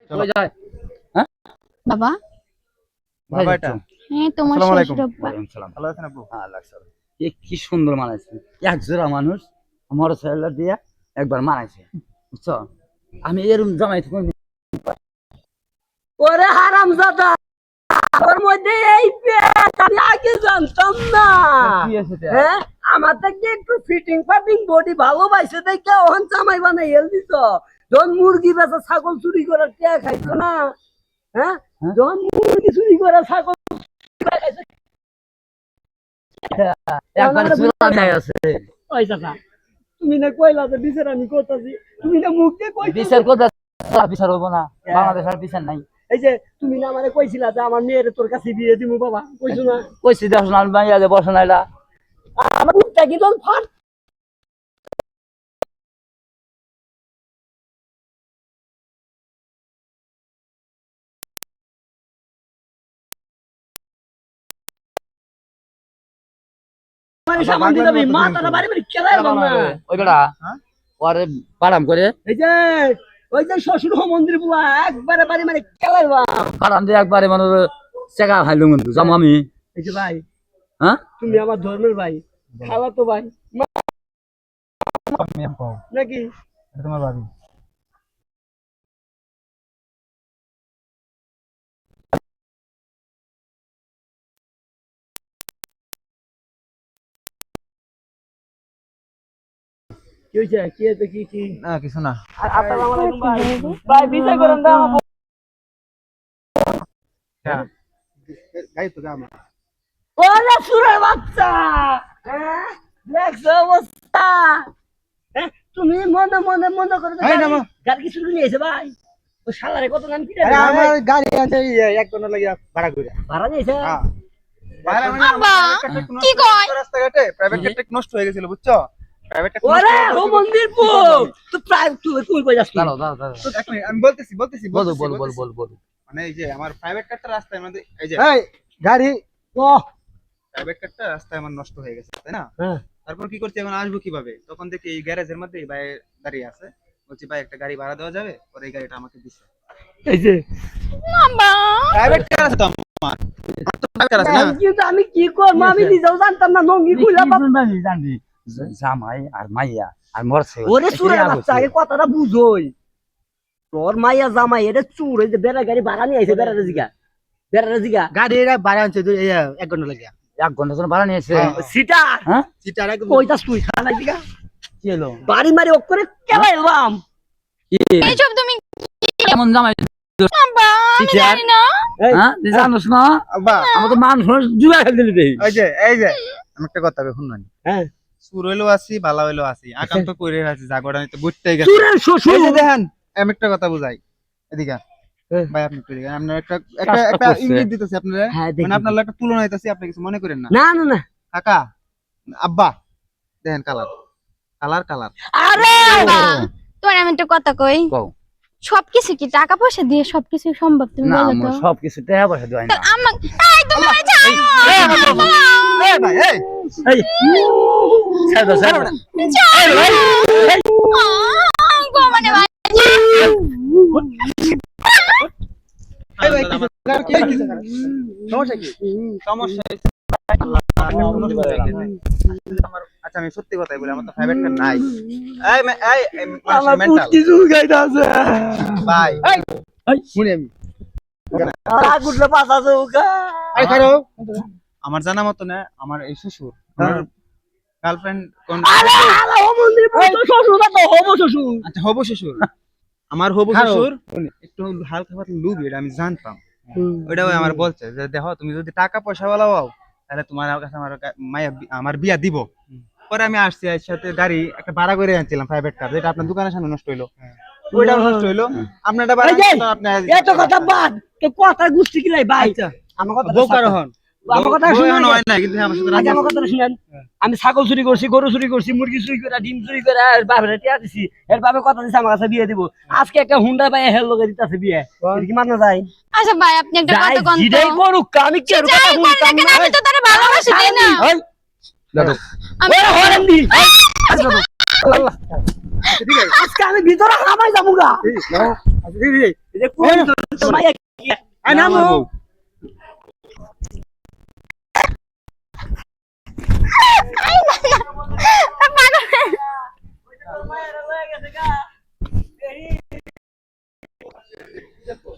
কই যায় হ্যাঁ বাবা বাবা এটা হ্যাঁ তোমার আসসালামু আলাইকুম শ্বশুর আব্বা। ওয়ালাইকুম সালাম ভালো আছেন আপু হ্যাঁ লাগছে এ কি সুন্দর মানাইছে এক জোড়া মানুষ আমার ছেলেটা দিয়া একবার মানাইছে বুঝছো আমি এরকম জামাই থাকি ওরে হারামজাদা ওর মধ্যে এই পেট আমি আগে জানতাম না। কি আছে এটা হ্যাঁ আমার থেকে একটু ফিটিং ফাটিং বডি ভালো পাইছে দেখে ওখান জামাই বানাই হেল দিত। যখন মুরগি বেচা ছাগল চুরি করে টিয়া খাইতো না, হ্যাঁ যখন মুরগি চুরি করে ছাগল খাইতো একবার জোড়া নাই আছে ওই চাচা তুমি না কইলা যে বিচার আমি করতেছি, তুমি না মুখ দিয়ে কইছো বিচার করতে বিচার হবো না বাংলাদেশ আর বিচার নাই এই যে তুমি না আমারে কইছিলা যে আমার মেয়ের তোর কাছে বিয়ে দিমু বাবা, কইছো না? কইছি দেখো না মাইয়া যে বসে নাইলা আমার মুখটা কি তোর ফাট মানে সামান দিতে হবে মাথাটা বাড়ি বাড়ি খেলাই না। ওই বেড়া ওরে বাড়াম করে এই যে ওই যে শ্বশুর মন্দির বুয়া একবারে বাড়ি মানে খেলাইবা। বাড়াম দিয়ে একবারে মানে চেকা খাইলো কিন্তু যাম আমি এই যে ভাই হ্যাঁ তুমি আমার ধর্মের ভাই, খালা তো ভাই নাকি? তোমার ভাবি কি হইছে? কি হইছে? কি না কিছু না আসসালামু আলাইকুম ভাই। ভাই বিচার করেন দাও আমার গাই তো গামা ওরে সুরের বাচ্চা, হ্যাঁ দেখছো অবস্থা? হ্যাঁ তুমি মনে মনে মনে করে গাড়ি কি শুরু নিয়েছে ভাই? ও শালারে কত নাম কিনে আমার গাড়ি আছে এক ঘন্টা লাগিয়া ভাড়া করে ভাড়া নিয়েছে? আব্বা কি কয় রাস্তাঘাটে প্রাইভেট কারটা নষ্ট হয়ে গেছিল বুঝছো প্রাইভেট কার ওরে ও মন্দির পো তো প্রায় তুই কই যাস? দাঁড়াও দাঁড়াও দাঁড়াও এক মিনিট আমি বলতেছি বলো বলো বলো বলো বলো মানে এই যে আমার প্রাইভেট কারটা রাস্তায় মধ্যে এই যে এই গাড়ি ও প্রাইভেট কারটা রাস্তায় আমার নষ্ট হয়ে গেছে তাই না? হ্যাঁ তারপর কি করছি এখন আসবো কিভাবে? তখন দেখি এই গ্যারেজের মধ্যে ভাই দাঁড়িয়ে আছে, বলছি ভাই একটা গাড়ি ভাড়া দেওয়া যাবে? পরে এই গাড়িটা আমাকে দিছে। এই যে আব্বা প্রাইভেট কার আছে তো আমার তো প্রাইভেট কার আছে না? কিন্তু আমি কি করব আমি নিজেও জানতাম না নঙ্গি কইলা জানি জামাই আর মাইয়া আর মরছে ওরে সুরের বাচ্চা আগে কথাটা বুঝোই। তোর মাইয়া জামাই এটা চুর এই যে বেড়া গাড়ি ভাড়া নিয়ে আইছে বেড়ারে জিগা গাড়ি ভাড়া আনছে এক ঘন্টা লাগিয়া এক ঘন্টা জন্য ভাড়া নিয়েছে সিটার হ্যাঁ সিটার একদম কইতাস তুই খানা জিগা কি হলো বাড়ি মারি ওক করে কেলাইলাম। এইসব তুমি কেমন জামাই আব্বা আমি Teacher? জানি না হ্যাঁ তুই জানোস না আব্বা আমার তো মানুষ জুয়া খেলতে দিবি এই যে আমি একটা কথা কই শুনুন হ্যাঁ সুর হইলো আছি বালা হইলো আছি আকান্ত কইরে আছে জাগড়া নিতে বুঝতেই গেছে। সুরের শ্বশুর এই যে দেখেন আমি একটা কথা বুঝাই এদিকে হ্যাঁ। ভাই আপনি কই দেখেন আমরা একটা কাজটা একটা করছে। ইঙ্গিত দিতেছি আপনারা হ্যাঁ মানে আপনার একটা তুলনা দিতেছি আপনি কিছু মনে করেন না। না না না কাকা আব্বা দেখেন কালার কালার কালার আরে আব্বা তোমার আমি একটা কথা কই কও সবকিছু কি টাকা পয়সা দিয়ে সবকিছু সম্ভব তুমি না বলো তো আমার সবকিছু টাকা পয়সা দেওয়া না আমার এই তোমার যাও এই ভাই এই এই ছেড়ে দাও ছেড়ে দাও গো মানে ভাই এই ভাই সমস্যা কি সমস্যা আমার আচ্ছা আমি সত্যি কথাই বলি আমার তো প্রাইভেট কার নাই এই আমার মেন্টাল পুষ্টি জুগাইতা আছে ভাই এই শুনি আমি আগুলে পাতা জুগা এই খারো আমার জানা মতো না আমার এই শ্বশুর আমার গার্লফ্রেন্ড কোন আরে আলা ও মন্দির তো শ্বশুর না তো হবো শ্বশুর। আচ্ছা হবু শ্বশুর আমার হবু শ্বশুর একটু হালকা পাতলা লুবি এটা আমি জানতাম ওইটাও আমার বলছে যে দেখো তুমি যদি টাকা পয়সা वाला হও তাহলে তোমার কাছে আমার বিয়া দিব। পরে আমি আসছি এর সাথে গাড়ি একটা ভাড়া করে আনছিলাম প্রাইভেট কার যেটা আপনার দোকানের সামনে নষ্ট হইলো ওইটাও নষ্ট হইলো আপনার এটা ভাড়া আপনি এত কথা বাদ তো কথা গুষ্টি কিলাই ভাই আমার কথা বোকার হন আমার কথা শুনুন হয় না কিন্তু আমার সাথে রাজি আমার কথা শুনেন আমি ছাগল চুরি করছি গরু চুরি করছি মুরগি চুরি করে ডিম চুরি করে আর বাপরে টিয়া দিছি এর বাপে কথা দিছে আমার কাছে বিয়ে দিব আজকে একটা হুন্ডা ভাই হেল লগে দিতেছে বিয়ে এটা কি মানা যায়? আচ্ছা ভাই আপনি একটা কথা কোন তো জিডাই করুক আমি কি আর কথা যাই বলতাম করলে না আমি তো তারে ভালোবাসি তাই না দাদু আমি ওরে হরেন দি আজকে আমি ভিতরে হামাই যাবো গা এই যে কোন মাইয়া আয় নামো পাগল।